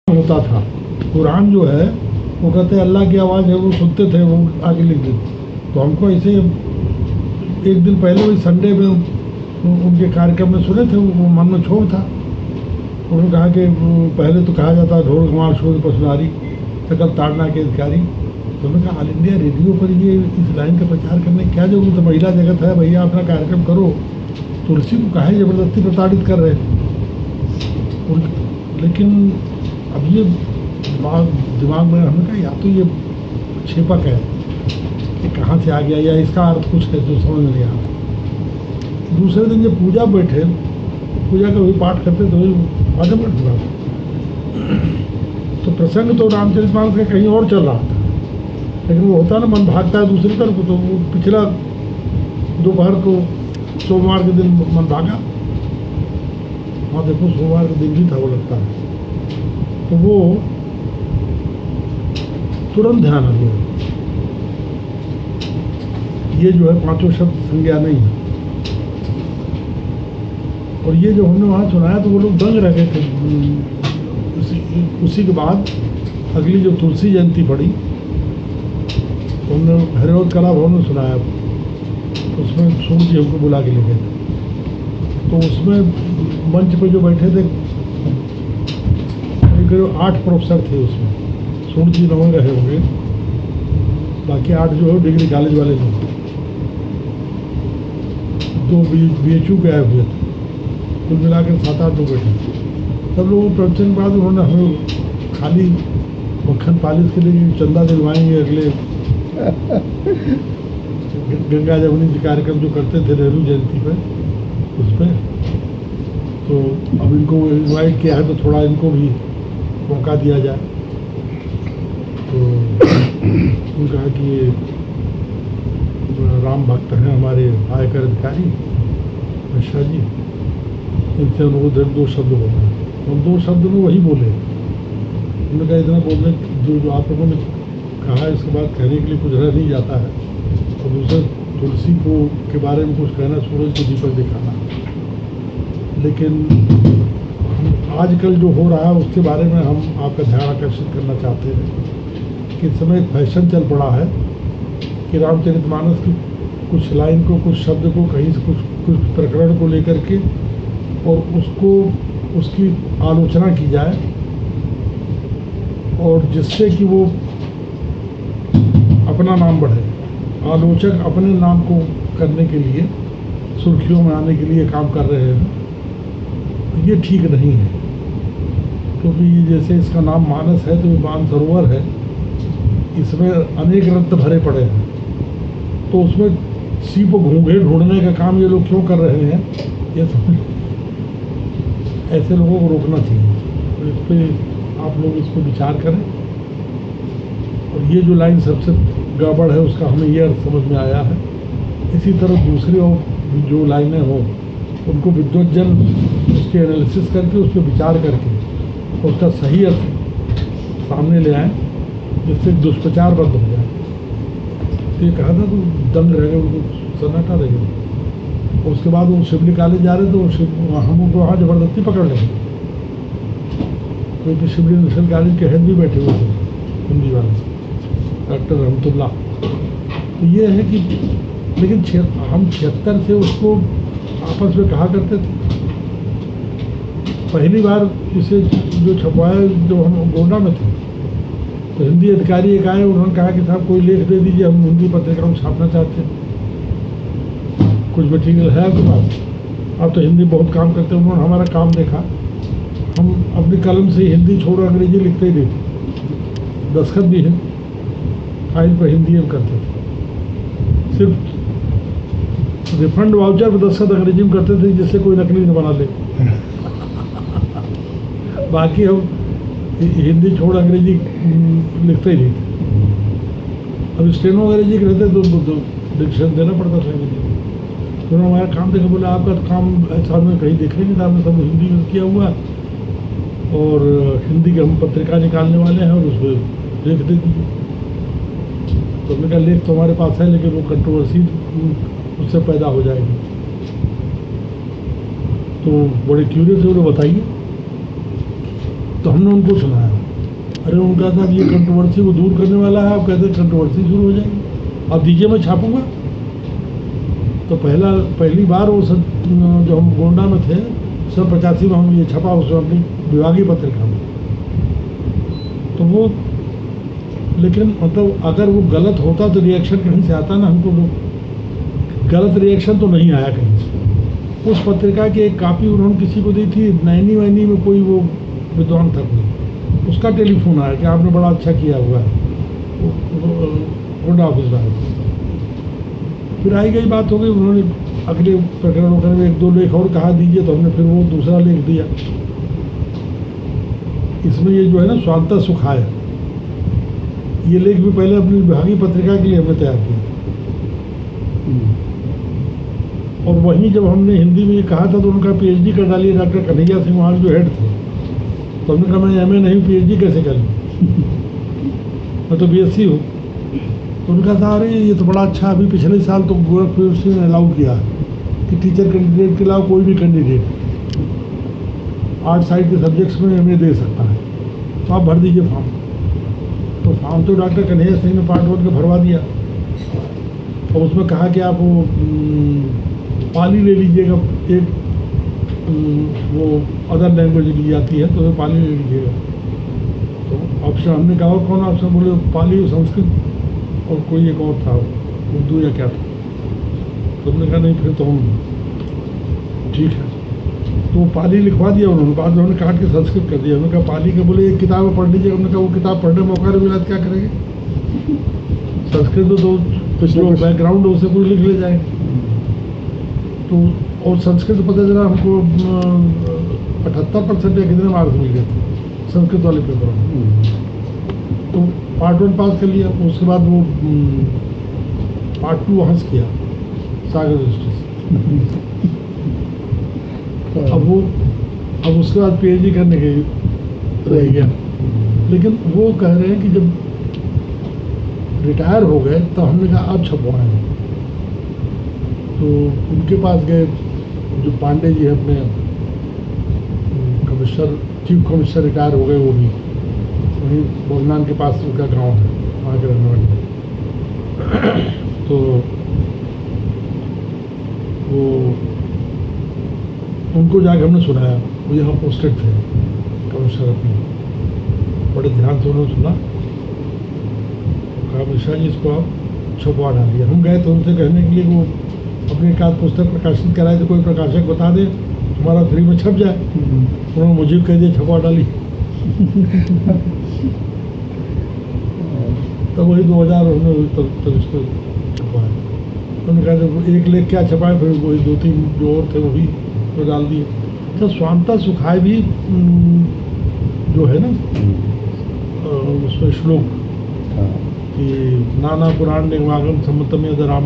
होता था। कुरान जो है वो कहते हैं अल्लाह की आवाज़ है, वो सुनते थे, वो आगे लिख देते। तो हमको ऐसे एक दिन पहले वही संडे में उनके कार्यक्रम में सुने थे, वो मन में छोड़ था। उन्होंने कहा कि पहले तो कहा जाता ढोल कुमार शोध पसनारी सकल ताड़ना के अधिकारी। तो उन्होंने कहा ऑल इंडिया रेडियो पर ये इस लाइन का प्रचार करने की क्या जरूरत है, महिला जगत है, भैया अपना कार्यक्रम करो, तुलसी को काहे जबरदस्ती प्रताड़ित कर रहे हैं। लेकिन अब ये दिमाग में हमने कहा या तो ये छेपक है कि कहाँ से आ गया, या इसका अर्थ कुछ है जो समझ नहीं आ रहा। दूसरे दिन जब पूजा बैठे, पूजा का वही पाठ करते तो वही आगे बढ़ रहा था। तो प्रसंग तो रामचरितमानस का कहीं और चल रहा था, लेकिन वो होता ना मन भागता है दूसरी तरफ। तो वो पिछला दोपहर को सोमवार के दिन मन भागा, वहाँ देखो सोमवार का दिन भी था वो लगता है। तो वो तुरंत ध्यान आ गया, ये जो है पांचों शब्द संज्ञा नहीं है। और ये जो हमने वहाँ सुनाया तो वो लोग दंग रह गए थे। उसी के बाद अगली जो तुलसी जयंती पड़ी, तो हमने हरिवंश कला भवन में सुनाया। उसमें सूर्य जी हमको बुला के ले गए थे। तो उसमें मंच पे जो बैठे थे करीब 8 प्रोफेसर थे उसमें। सूर्य जी नौ रहे होंगे, बाकी 8 जो है डिग्री कॉलेज वाले लोग, 2 BHU के आए हुए थे, कुल मिलाकर 7-8 लोग बैठे। सब लोगों प्रवचन के बाद उन्होंने हमें खाली मक्खन पालिश के लिए चंदा दिलवाएंगे अगले गंगा जमुनी जी कार्यक्रम जो करते थे नेहरू जयंती पे, उस पर। तो अब इनको इनवाइट किया है तो थोड़ा इनको भी मौका दिया जाए। तो उन्होंने कहा कि ये राम भक्त हैं हमारे आयकर अधिकारी मिश्रा जी, इनसे अनुरोध है 2 शब्द बोलना। हम 2 शब्द में वही बोले। उन्होंने कहा इतना बोलने जो आप लोगों ने कहा इसके बाद कहने के लिए कुछ रह नहीं जाता है। और दूसरे तुलसी को के बारे में कुछ कहना, सूरज को दीपक दिखाना। लेकिन आजकल जो हो रहा है उसके बारे में हम आपका ध्यान आकर्षित करना चाहते हैं कि इस समय फैशन चल पड़ा है कि रामचरितमानस की कुछ लाइन को, कुछ शब्द को, कहीं से कुछ प्रकरण को लेकर के और उसको उसकी आलोचना की जाए, और जिससे कि वो अपना नाम बढ़े। आलोचक अपने नाम को करने के लिए, सुर्खियों में आने के लिए काम कर रहे हैं। ये ठीक नहीं है, क्योंकि जैसे इसका नाम मानस है तो ये मानसरोवर है, इसमें अनेक रत्न भरे पड़े हैं। तो उसमें सीप घूंघे ढूंढने का काम ये लोग क्यों कर रहे हैं, ये समझ ऐसे लोगों को रोकना चाहिए। तो इस पर आप लोग इस पर विचार करें। और ये जो लाइन सबसे गड़बड़ है उसका हमें ये अर्थ समझ में आया है। इसी तरह दूसरी और जो लाइनें हों उनको विद्वज्जन उसके एनालिसिस करके, उस पर विचार करके उसका सही अर्थ सामने ले आए, जिससे दुष्प्रचार बंद हो जाए। तो ये कहा था तो दंग रह गए, उनको सन्नाटा रह गया। उसके बाद वो शिवली कॉलेज जा रहे थे, तो हम उनको वहाँ जबरदस्ती पकड़ लेंगे, क्योंकि शिवली नेशनल कॉलेज के हेड भी बैठे हुए थे हिंदी वाले, डॉक्टर रहमतुल्लाह। तो ये है कि लेकिन हम 76 से उसको आपस में कहा करते थे। पहली बार इसे जो छपवाया जो हम गोंडा में थे, तो हिंदी अधिकारी एक आए, उन्होंने कहा कि साहब कोई लेख दे दीजिए, हम हिंदी पत्रिका में छापना चाहते हैं, कुछ मटीरियल है आपके पास, आप तो हिंदी बहुत काम करते हैं। उन्होंने हमारा काम देखा, हम अपनी कलम से हिंदी छोड़ अंग्रेजी लिखते ही नहीं, दस्तखत भी है फाइल पर हिंदी में करते थे। सिर्फ रिफंड वाउचर पर दस्तखत अंग्रेजी में करते थे, जिससे कोई नकली न बना ले। बाकी हम हिंदी छोड़ अंग्रेजी लिखते ही नहीं थे। अब स्टेनो अंग्रेजी के रहते तो डिक्शन देना पड़ता था हिंदी। तो उन्होंने हमारा काम देखा, बोला आपका तो काम ऐसा में कहीं देख नहीं था, आपने सब हिंदी में किया हुआ, और हिंदी की हम पत्रिका निकालने वाले हैं, और उसमें लेख दे दीजिए। तो हमने कहा लेख तो हमारे पास है, लेकिन वो कंट्रोवर्सी उससे पैदा हो जाएगी। तो बड़े क्यूरियस है, उन्हें बताइए। तो हमने उनको सुनाया। अरे उनका साहब ये कंट्रोवर्सी को दूर करने वाला है, आप कहते हैं कंट्रोवर्सी शुरू हो जाएगी, आप दीजिए मैं छापूंगा। तो पहली बार वो सब जो हम गोंडा में थे 1985 में हम ये छपा उसमें अपनी विभागीय पत्रिका में। तो वो लेकिन मतलब अगर वो गलत होता तो रिएक्शन कहीं से आता ना, हमको गलत रिएक्शन तो नहीं आया कहीं से। उस पत्रिका की एक कॉपी उन्होंने किसी को दी थी, नैनी वैनी में कोई वो विद्वान था कोई, उसका टेलीफोन आया कि आपने बड़ा अच्छा किया हुआ है, गोंडा ऑफिस में। फिर आई गई बात हो गई, उन्होंने अगले प्रकरण वगैरह में एक दो लेख और कहा दीजिए, तो हमने फिर वो दूसरा लेख दिया। इसमें ये जो है ना स्वांतः सुखाय, ये लेख भी पहले अपनी विभागीय पत्रिका के लिए हमने तैयार किया। और वहीं जब हमने हिंदी में ये कहा था तो उनका पीएचडी कर डालिए डॉक्टर कन्हैया सिंह वहाँ जो हेड थे। तो हमने कहा मैं एमए नहीं पीएचडी कैसे कर लूँ, मैं तो बीएससी हूँ। तो उनका था अरे ये तो बड़ा अच्छा, अभी पिछले साल तो गोरखपुर यूनिवर्सिटी ने अलाउ किया कि टीचर कैंडिडेट के अलावा कोई भी कैंडिडेट 8 साइड के सब्जेक्ट्स में एमए दे सकता है, तो आप भर दीजिए फॉर्म। तो फॉर्म तो डॉक्टर कन्हैया सिंह ने पार्ट 1 का भरवा दिया, और उसमें कहा कि आप वो पाली ले लीजिएगा, एक वो अदर लैंग्वेज ली जाती है तो पाली ले लीजिएगा। तो ऑप्शन हमने कहा और कौन ऑप्शन, बोले पाली, संस्कृत और कोई एक और था, उर्दू या क्या था। तो हमने कहा नहीं फिर तो हम ठीक है, तो पाली लिखवा दिया उन्होंने। बाद में उन्होंने काट के संस्कृत कर दिया। उन्होंने कहा पाली के, बोले एक किताब पढ़ लीजिए। हमने कहा वो किताब पढ़ने मौका नहीं मिला क्या करेंगे, संस्कृत तो जो बैकग्राउंड है उसे कोई लिख ले जाएंगे। तो और संस्कृत पता चला हमको 78% या कितने मार्क्स मिल गए थे संस्कृत वाले पेपर में। तो पार्ट 1 पास कर लिया, उसके बाद वो पार्ट 2 वहाँ से किया सागर यूनिवर्सिटी से। अब उसके बाद पीएचडी करने के रह गया। लेकिन वो कह रहे हैं कि जब रिटायर हो गए तो हमने कहा अब छपवाएं। तो उनके पास गए, जो पांडे जी है अपने कमिश्नर, चीफ कमिश्नर रिटायर हो गए, वो भी वहीं बोगनान के पास उनका गांव है, वहाँ के रहने वाले। तो वो उनको जाकर हमने सुनाया, वो यहाँ पोस्टेड थे कमिश्नर अपने, बड़े ध्यान से उन्होंने सुना। कहा मिश्रा जी इसको आप छपवा डालिए। हम गए तो उनसे कहने के लिए वो अपनी एक आध पुस्तक प्रकाशित कराए, तो कोई प्रकाशक बता दे हमारा फ्री में छप जाए। उन्होंने मुझे कह दिया छपवा डाली। तब वही 2000 तब इसको छपवाया। उन्होंने कहा जब एक लेख क्या छपाए, फिर वही 2-3 जो और थे वो भी तो डाल दिए। अच्छा, स्वांतः सुखाय भी जो है ना उसमें श्लोक कि नाना पुराण निगमागम सम्मतम यद रामायण